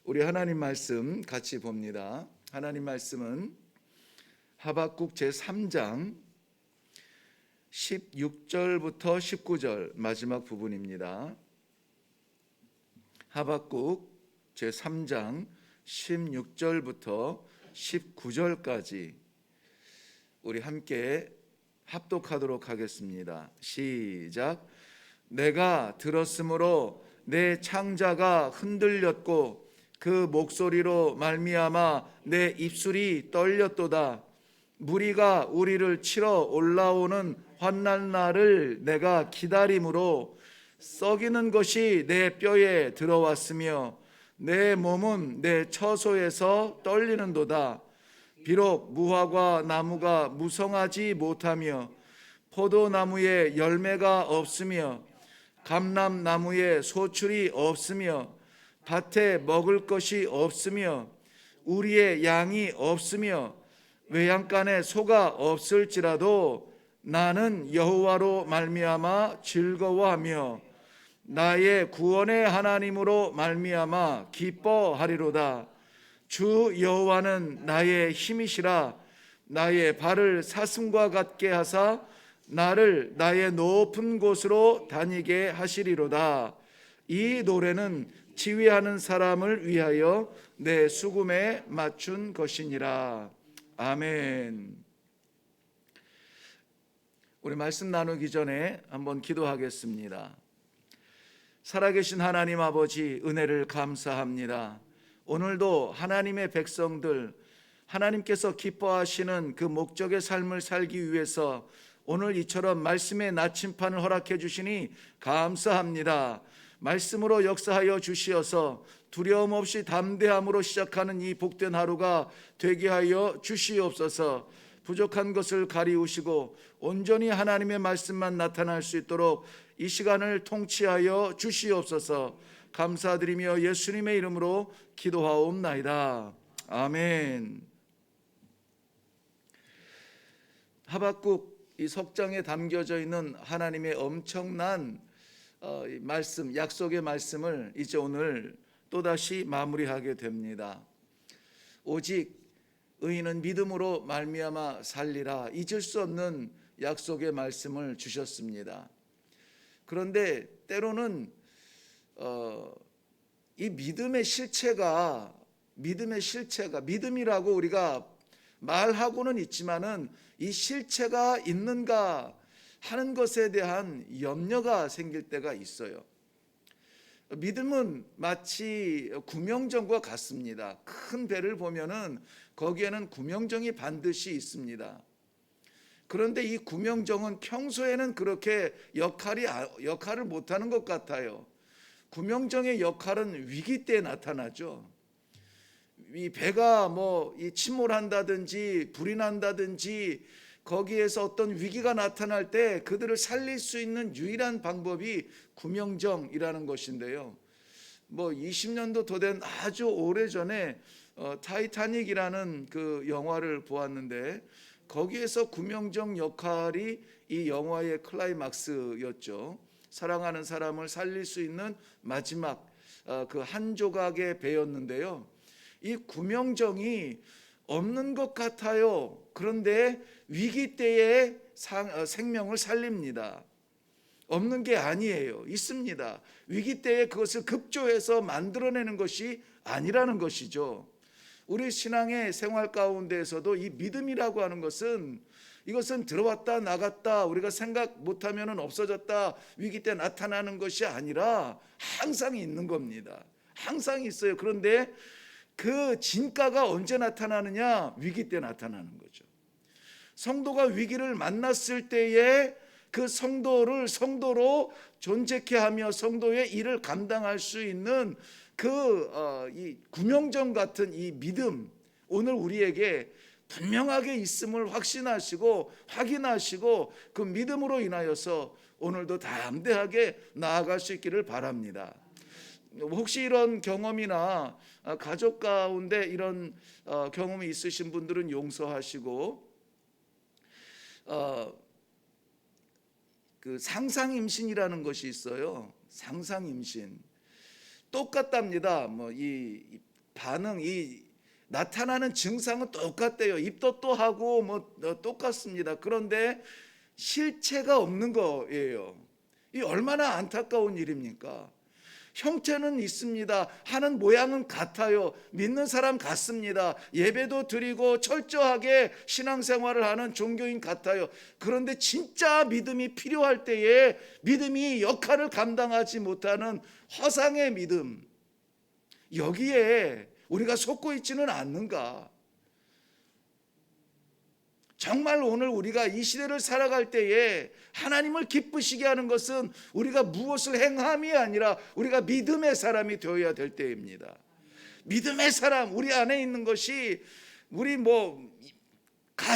우리 하나님 말씀 같이 봅니다. 하나님 말씀은 하박국 제3장 16절부터 19절 마지막 부분입니다. 하박국 제3장 16절부터 19절까지 우리 함께 합독하도록 하겠습니다. 시작. 내가 들었으므로 내 창자가 흔들렸고 그 목소리로 말미암아 내 입술이 떨렸도다. 무리가 우리를 치러 올라오는 환난 날을 내가 기다림으로 썩이는 것이 내 뼈에 들어왔으며 내 몸은 내 처소에서 떨리는도다. 비록 무화과 나무가 무성하지 못하며 포도나무에 열매가 없으며 감람나무에 소출이 없으며 밭에 먹을 것이 없으며 우리의 양이 없으며 외양간에 소가 없을지라도 나는 여호와로 말미암아 즐거워하며 나의 구원의 하나님으로 말미암아 기뻐하리로다. 주 여호와는 나의 힘이시라. 나의 발을 사슴과 같게 하사 나를 나의 높은 곳으로 다니게 하시리로다. 이 노래는 지휘하는 사람을 위하여 내 수금에 맞춘 것이니라. 아멘. 우리 말씀 나누기 전에 한번 기도하겠습니다. 살아계신 하나님 아버지, 은혜를 감사합니다. 오늘도 하나님의 백성들, 하나님께서 기뻐하시는 그 목적의 삶을 살기 위해서 오늘 이처럼 말씀의 나침판을 허락해 주시니 감사합니다. 말씀으로 역사하여 주시어서 두려움 없이 담대함으로 시작하는 이 복된 하루가 되게 하여 주시옵소서. 부족한 것을 가리우시고 온전히 하나님의 말씀만 나타날 수 있도록 이 시간을 통치하여 주시옵소서. 감사드리며 예수님의 이름으로 기도하옵나이다. 아멘. 하박국 이 석장에 담겨져 있는 하나님의 엄청난 말씀, 약속의 말씀을 이제 오늘 또다시 마무리하게 됩니다. 오직 의인은 믿음으로 말미암아 살리라. 잊을 수 없는 약속의 말씀을 주셨습니다. 그런데 때로는 이 믿음의 실체가 믿음이라고 우리가 말하고는 있지만은 이 실체가 있는가 하는 것에 대한 염려가 생길 때가 있어요. 믿음은 마치 구명정과 같습니다. 큰 배를 보면은 거기에는 구명정이 반드시 있습니다. 그런데 이 구명정은 평소에는 그렇게 역할을 못하는 것 같아요. 구명정의 역할은 위기 때 나타나죠. 이 배가 이 침몰한다든지 불이 난다든지 거기에서 어떤 위기가 나타날 때 그들을 살릴 수 있는 유일한 방법이 구명정이라는 것인데요. 20년도 더 된 아주 오래전에 타이타닉이라는 그 영화를 보았는데 거기에서 구명정 역할이 이 영화의 클라이막스였죠. 사랑하는 사람을 살릴 수 있는 마지막 그 한 조각의 배였는데요. 이 구명정이 없는 것 같아요. 그런데 위기 때에 생명을 살립니다. 없는 게 아니에요. 있습니다. 위기 때에 그것을 급조해서 만들어내는 것이 아니라는 것이죠. 우리 신앙의 생활 가운데에서도 이 믿음이라고 하는 것은 이것은 들어왔다 나갔다 우리가 생각 못하면 없어졌다 위기 때 나타나는 것이 아니라 항상 있는 겁니다. 항상 있어요. 그런데 그 진가가 언제 나타나느냐? 위기 때 나타나는 거죠. 성도가 위기를 만났을 때에 그 성도를 성도로 존재케 하며 성도의 일을 감당할 수 있는 이 구명정 같은 이 믿음, 오늘 우리에게 분명하게 있음을 확신하시고 확인하시고 그 믿음으로 인하여서 오늘도 담대하게 나아갈 수 있기를 바랍니다. 혹시 이런 경험이나 가족 가운데 이런 경험이 있으신 분들은 용서하시고 그 상상임신이라는 것이 있어요. 상상임신 똑같답니다. 이 반응이 나타나는 증상은 똑같대요. 입도 또 하고 뭐 똑같습니다. 그런데 실체가 없는 거예요. 이 얼마나 안타까운 일입니까? 형태는 있습니다. 하는 모양은 같아요. 믿는 사람 같습니다. 예배도 드리고 철저하게 신앙생활을 하는 종교인 같아요. 그런데 진짜 믿음이 필요할 때에 믿음이 역할을 감당하지 못하는 허상의 믿음, 여기에 우리가 속고 있지는 않는가? 정말 오늘 우리가 이 시대를 살아갈 때에 하나님을 기쁘시게 하는 것은 우리가 무엇을 행함이 아니라 우리가 믿음의 사람이 되어야 될 때입니다. 믿음의 사람, 우리 안에 있는 것이 우리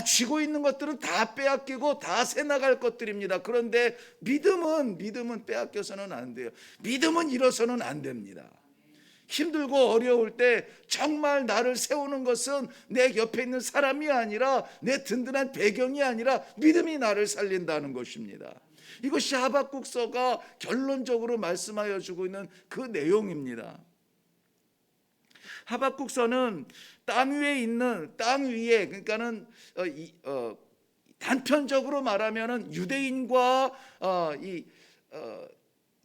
쥐고 있는 것들은 다 빼앗기고 다 새나갈 것들입니다. 그런데 믿음은 빼앗겨서는 안 돼요. 믿음은 잃어서는 안 됩니다. 힘들고 어려울 때 정말 나를 세우는 것은 내 옆에 있는 사람이 아니라 내 든든한 배경이 아니라 믿음이 나를 살린다는 것입니다. 이것이 하박국서가 결론적으로 말씀하여 주고 있는 그 내용입니다. 하박국서는 땅 위에 그러니까는 단편적으로 말하면은 유대인과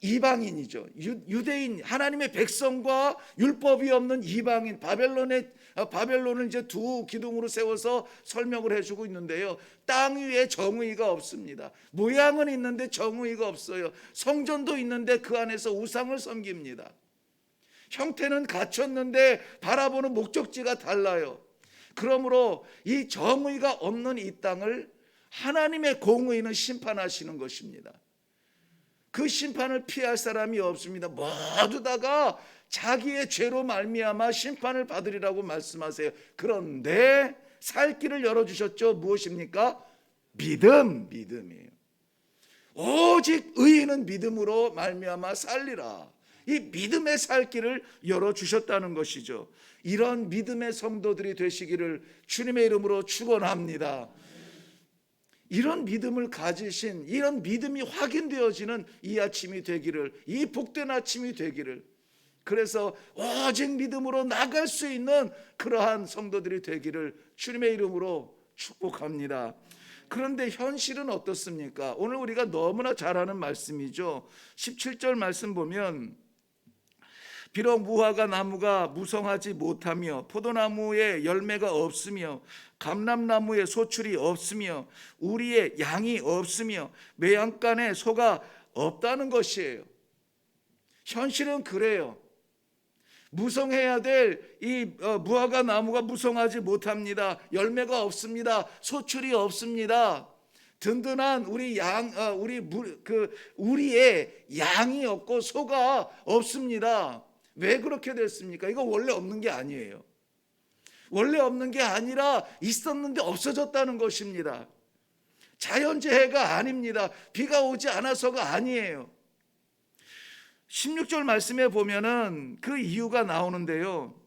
이방인이죠. 유대인, 하나님의 백성과 율법이 없는 이방인, 바벨론을 이제 두 기둥으로 세워서 설명을 해주고 있는데요. 땅 위에 정의가 없습니다. 모양은 있는데 정의가 없어요. 성전도 있는데 그 안에서 우상을 섬깁니다. 형태는 갖췄는데 바라보는 목적지가 달라요. 그러므로 이 정의가 없는 이 땅을 하나님의 공의는 심판하시는 것입니다. 그 심판을 피할 사람이 없습니다. 모두 다가 자기의 죄로 말미암아 심판을 받으리라고 말씀하세요. 그런데 살 길을 열어주셨죠. 무엇입니까? 믿음이에요. 오직 의인은 믿음으로 말미암아 살리라. 이 믿음의 살 길을 열어주셨다는 것이죠. 이런 믿음의 성도들이 되시기를 주님의 이름으로 축원합니다. 이런 믿음을 가지신, 이런 믿음이 확인되어지는 이 아침이 되기를, 이 복된 아침이 되기를, 그래서 오직 믿음으로 나갈 수 있는 그러한 성도들이 되기를 주님의 이름으로 축복합니다. 그런데 현실은 어떻습니까? 오늘 우리가 너무나 잘 아는 말씀이죠. 17절 말씀 보면 비록 무화과 나무가 무성하지 못하며 포도나무에 열매가 없으며 감람나무에 소출이 없으며 우리의 양이 없으며 매양간에 소가 없다는 것이에요. 현실은 그래요. 무성해야 될 이 무화과 나무가 무성하지 못합니다. 열매가 없습니다. 소출이 없습니다. 든든한 우리의 양이 없고 소가 없습니다. 왜 그렇게 됐습니까? 이거 원래 없는 게 아니에요. 원래 없는 게 아니라 있었는데 없어졌다는 것입니다. 자연재해가 아닙니다. 비가 오지 않아서가 아니에요. 16절 말씀에 보면은 그 이유가 나오는데요.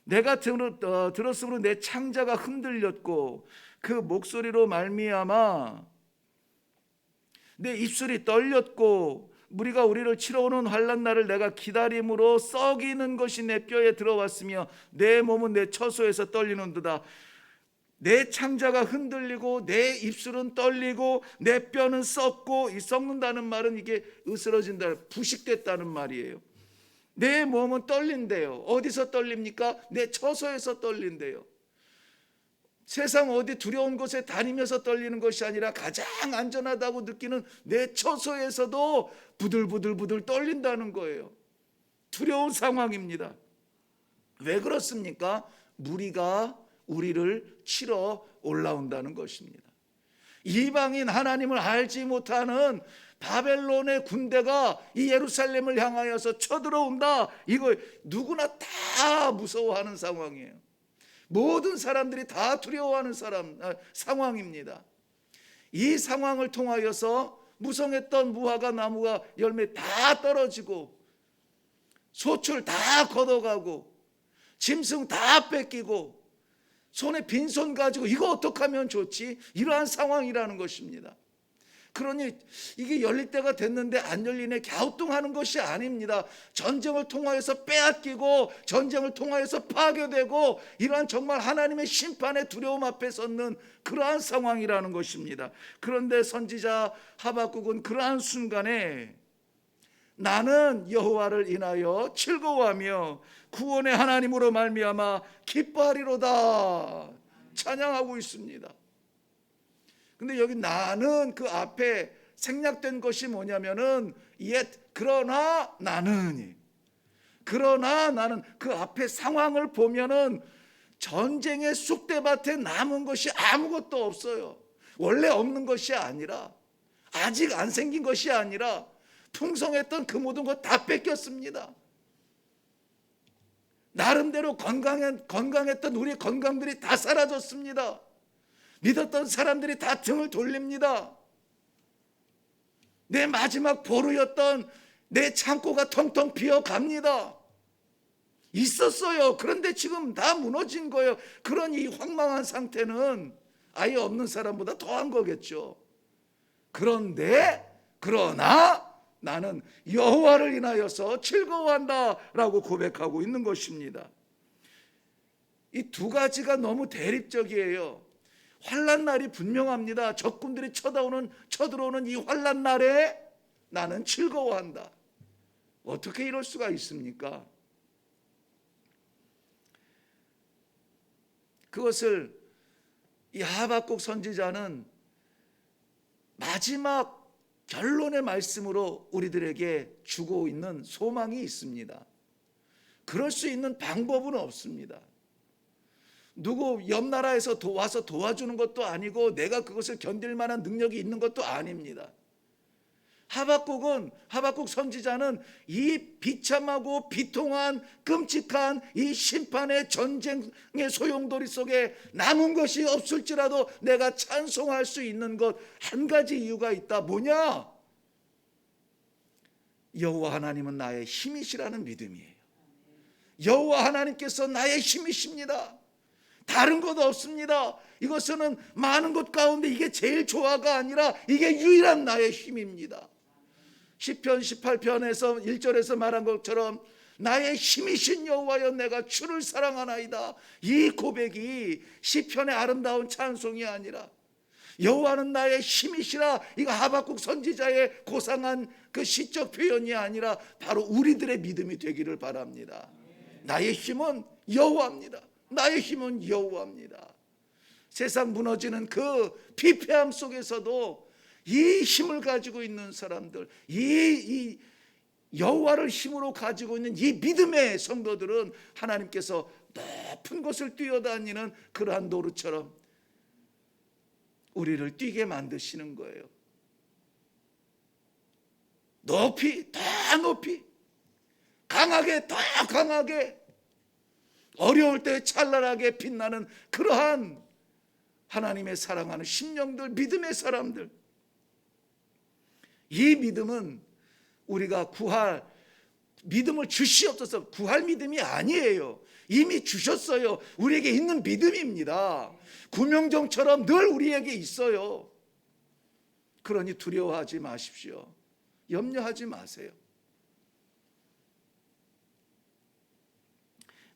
내가 들었으므로 내 창자가 흔들렸고 그 목소리로 말미암아 내 입술이 떨렸고 무리가 우리를 치러 오는 환난 날을 내가 기다림으로 썩이는 것이 내 뼈에 들어왔으며 내 몸은 내 처소에서 떨리는도다. 내 창자가 흔들리고 내 입술은 떨리고 내 뼈는 썩고, 이 썩는다는 말은 이게 으스러진다, 부식됐다는 말이에요. 내 몸은 떨린대요. 어디서 떨립니까? 내 처소에서 떨린대요. 세상 어디 두려운 곳에 다니면서 떨리는 것이 아니라 가장 안전하다고 느끼는 내 처소에서도 부들부들 떨린다는 거예요. 두려운 상황입니다. 왜 그렇습니까? 무리가 우리를 치러 올라온다는 것입니다. 이방인, 하나님을 알지 못하는 바벨론의 군대가 이 예루살렘을 향하여서 쳐들어온다. 이거 누구나 다 무서워하는 상황이에요. 모든 사람들이 다 두려워하는 상황입니다. 이 상황을 통하여서 무성했던 무화과 나무가 열매 다 떨어지고 소출 다 걷어가고 짐승 다 뺏기고 손에 빈손 가지고 이거 어떻게 하면 좋지? 이러한 상황이라는 것입니다. 그러니 이게 열릴 때가 됐는데 안 열리네 갸우뚱하는 것이 아닙니다. 전쟁을 통하여서 빼앗기고 전쟁을 통하여서 파괴되고 이러한 정말 하나님의 심판의 두려움 앞에 섰는 그러한 상황이라는 것입니다. 그런데 선지자 하박국은 그러한 순간에 나는 여호와를 인하여 즐거워하며 구원의 하나님으로 말미암아 기뻐하리로다 찬양하고 있습니다. 근데 여기 나는 그 앞에 생략된 것이 뭐냐면은 그러나 나는 그 앞에 상황을 보면은 전쟁의 쑥대밭에 남은 것이 아무것도 없어요. 원래 없는 것이 아니라 아직 안 생긴 것이 아니라 풍성했던 그 모든 것 다 뺏겼습니다. 나름대로 건강했던 우리 건강들이 다 사라졌습니다. 믿었던 사람들이 다 등을 돌립니다. 내 마지막 보루였던 내 창고가 텅텅 비어갑니다. 있었어요. 그런데 지금 다 무너진 거예요. 그런 이 황망한 상태는 아예 없는 사람보다 더한 거겠죠. 그러나 나는 여호와를 인하여서 즐거워한다라고 고백하고 있는 것입니다. 이 두 가지가 너무 대립적이에요. 환난 날이 분명합니다. 적군들이 쳐들어오는 이 환난 날에 나는 즐거워한다. 어떻게 이럴 수가 있습니까? 그것을 이 하박국 선지자는 마지막 결론의 말씀으로 우리들에게 주고 있는 소망이 있습니다. 그럴 수 있는 방법은 없습니다. 누구 옆 나라에서 와서 도와주는 것도 아니고 내가 그것을 견딜 만한 능력이 있는 것도 아닙니다. 하박국 선지자는 이 비참하고 비통한 끔찍한 이 심판의 전쟁의 소용돌이 속에 남은 것이 없을지라도 내가 찬송할 수 있는 것 한 가지 이유가 있다. 뭐냐? 여호와 하나님은 나의 힘이시라는 믿음이에요. 여호와 하나님께서 나의 힘이십니다. 다른 것 없습니다. 이것은 많은 것 가운데 이게 제일 좋아가 아니라 이게 유일한 나의 힘입니다. 시편 18편에서 1절에서 말한 것처럼 나의 힘이신 여호와여 내가 주를 사랑하나이다. 이 고백이 시편의 아름다운 찬송이 아니라 여호와는 나의 힘이시라, 이거 하박국 선지자의 고상한 그 시적 표현이 아니라 바로 우리들의 믿음이 되기를 바랍니다. 나의 힘은 여호와입니다. 나의 힘은 여호와입니다. 세상 무너지는 그 피폐함 속에서도 이 힘을 가지고 있는 사람들, 이 여호와를 힘으로 가지고 있는 이 믿음의 성도들은 하나님께서 높은 곳을 뛰어다니는 그러한 노루처럼 우리를 뛰게 만드시는 거예요. 높이, 더 높이, 강하게, 더 강하게, 어려울 때 찬란하게 빛나는 그러한 하나님의 사랑하는 심령들, 믿음의 사람들. 이 믿음은 우리가 믿음을 주시옵소서, 구할 믿음이 아니에요. 이미 주셨어요. 우리에게 있는 믿음입니다. 구명정처럼 늘 우리에게 있어요. 그러니 두려워하지 마십시오. 염려하지 마세요.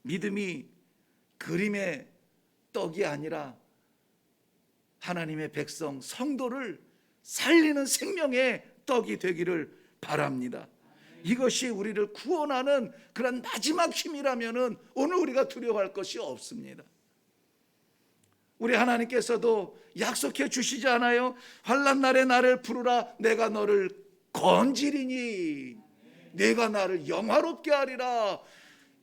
믿음이 그림의 떡이 아니라 하나님의 백성, 성도를 살리는 생명의 떡이 되기를 바랍니다. 이것이 우리를 구원하는 그런 마지막 힘이라면 오늘 우리가 두려워할 것이 없습니다. 우리 하나님께서도 약속해 주시지 않아요? 환난 날에 나를 부르라, 내가 너를 건지리니 내가 나를 영화롭게 하리라.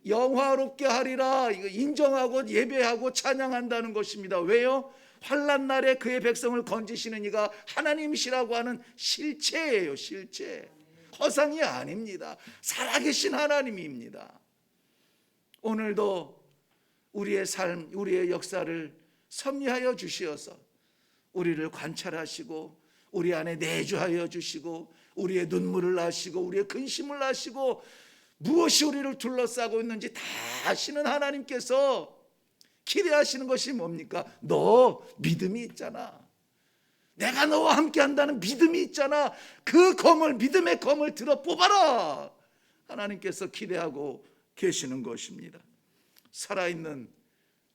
영화롭게 하리라, 이거 인정하고 예배하고 찬양한다는 것입니다. 왜요? 환난 날에 그의 백성을 건지시는 이가 하나님이시라고 하는 실체예요. 실체, 허상이 아닙니다. 살아계신 하나님입니다. 오늘도 우리의 삶, 우리의 역사를 섭리하여 주시어서 우리를 관찰하시고 우리 안에 내주하여 주시고 우리의 눈물을 아시고 우리의 근심을 아시고 무엇이 우리를 둘러싸고 있는지 다 아시는 하나님께서 기대하시는 것이 뭡니까? 너 믿음이 있잖아. 내가 너와 함께 한다는 믿음이 있잖아. 그 검을, 믿음의 검을 들어 뽑아라. 하나님께서 기대하고 계시는 것입니다. 살아있는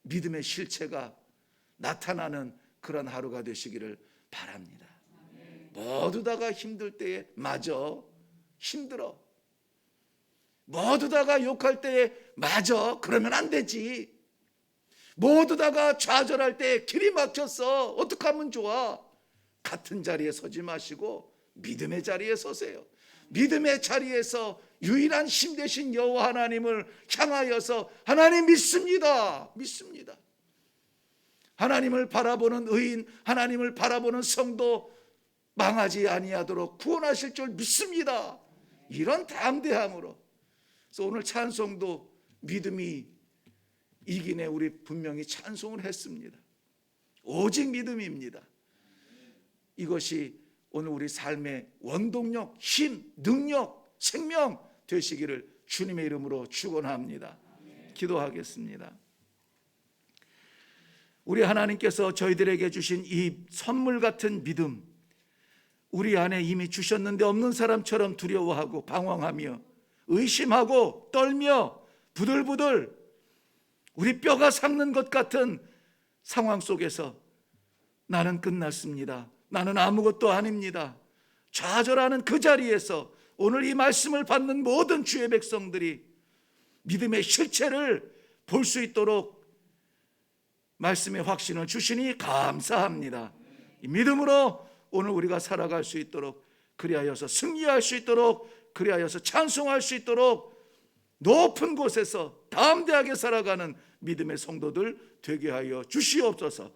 믿음의 실체가 나타나는 그런 하루가 되시기를 바랍니다. 모두 다가 힘들 때에 맞아 힘들어. 모두 다가 욕할 때에 맞아 그러면 안 되지. 모두 다가 좌절할 때 길이 막혔어. 어떻게 하면 좋아? 같은 자리에 서지 마시고 믿음의 자리에 서세요. 믿음의 자리에서 유일한 힘 되신 여호와 하나님을 향하여서 하나님 믿습니다. 믿습니다. 하나님을 바라보는 의인, 하나님을 바라보는 성도 망하지 아니하도록 구원하실 줄 믿습니다. 이런 담대함으로. 그래서 오늘 찬송도 믿음이 이기네 우리 분명히 찬송을 했습니다. 오직 믿음입니다. 이것이 오늘 우리 삶의 원동력, 힘, 능력, 생명 되시기를 주님의 이름으로 축원합니다. 기도하겠습니다. 우리 하나님께서 저희들에게 주신 이 선물 같은 믿음, 우리 안에 이미 주셨는데 없는 사람처럼 두려워하고 방황하며 의심하고 떨며 부들부들 우리 뼈가 삭는 것 같은 상황 속에서 나는 끝났습니다. 나는 아무것도 아닙니다. 좌절하는 그 자리에서 오늘 이 말씀을 받는 모든 주의 백성들이 믿음의 실체를 볼 수 있도록 말씀의 확신을 주시니 감사합니다. 이 믿음으로 오늘 우리가 살아갈 수 있도록, 그리하여서 승리할 수 있도록, 그리하여서 찬송할 수 있도록 높은 곳에서 담대하게 살아가는 믿음의 성도들 되게 하여 주시옵소서.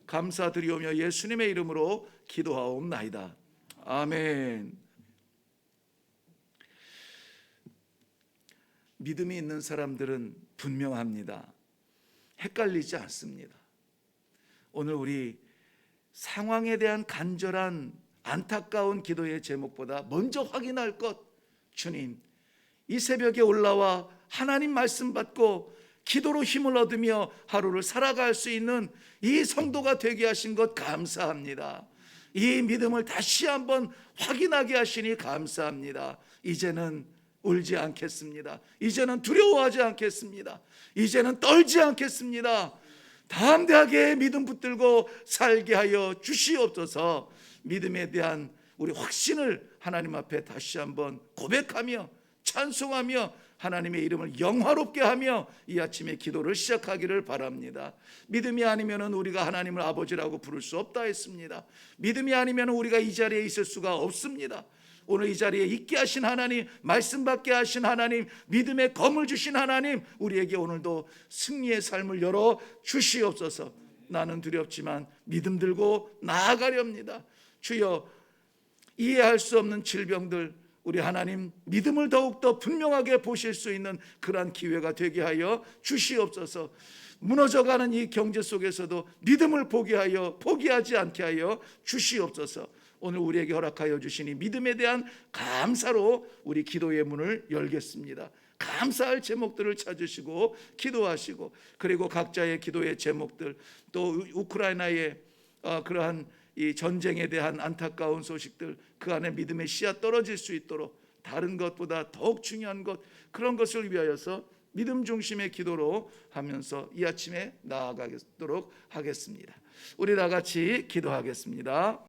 감사드리오며 예수님의 이름으로 기도하옵나이다. 아멘. 믿음이 있는 사람들은 분명합니다. 헷갈리지 않습니다. 오늘 우리 상황에 대한 간절한 안타까운 기도의 제목보다 먼저 확인할 것, 주님, 이 새벽에 올라와 하나님 말씀 받고 기도로 힘을 얻으며 하루를 살아갈 수 있는 이 성도가 되게 하신 것 감사합니다. 이 믿음을 다시 한번 확인하게 하시니 감사합니다. 이제는 울지 않겠습니다. 이제는 두려워하지 않겠습니다. 이제는 떨지 않겠습니다. 담대하게 믿음 붙들고 살게 하여 주시옵소서. 믿음에 대한 우리 확신을 하나님 앞에 다시 한번 고백하며 찬송하며 하나님의 이름을 영화롭게 하며 이 아침에 기도를 시작하기를 바랍니다. 믿음이 아니면 우리가 하나님을 아버지라고 부를 수 없다 했습니다. 믿음이 아니면 우리가 이 자리에 있을 수가 없습니다. 오늘 이 자리에 있게 하신 하나님, 말씀 받게 하신 하나님, 믿음의 검을 주신 하나님, 우리에게 오늘도 승리의 삶을 열어 주시옵소서. 나는 두렵지만 믿음 들고 나아가렵니다. 주여, 이해할 수 없는 질병들, 우리 하나님 믿음을 더욱더 분명하게 보실 수 있는 그러한 기회가 되게 하여 주시옵소서. 무너져가는 이 경제 속에서도 믿음을 보게 하여 포기하지 않게 하여 주시옵소서. 오늘 우리에게 허락하여 주시니 믿음에 대한 감사로 우리 기도의 문을 열겠습니다. 감사할 제목들을 찾으시고 기도하시고, 그리고 각자의 기도의 제목들, 또 우크라이나의 그러한 이 전쟁에 대한 안타까운 소식들, 그 안에 믿음의 씨앗 떨어질 수 있도록 다른 것보다 더욱 중요한 것, 그런 것을 위하여서 믿음 중심의 기도로 하면서 이 아침에 나아가도록 하겠습니다. 우리 다 같이 기도하겠습니다.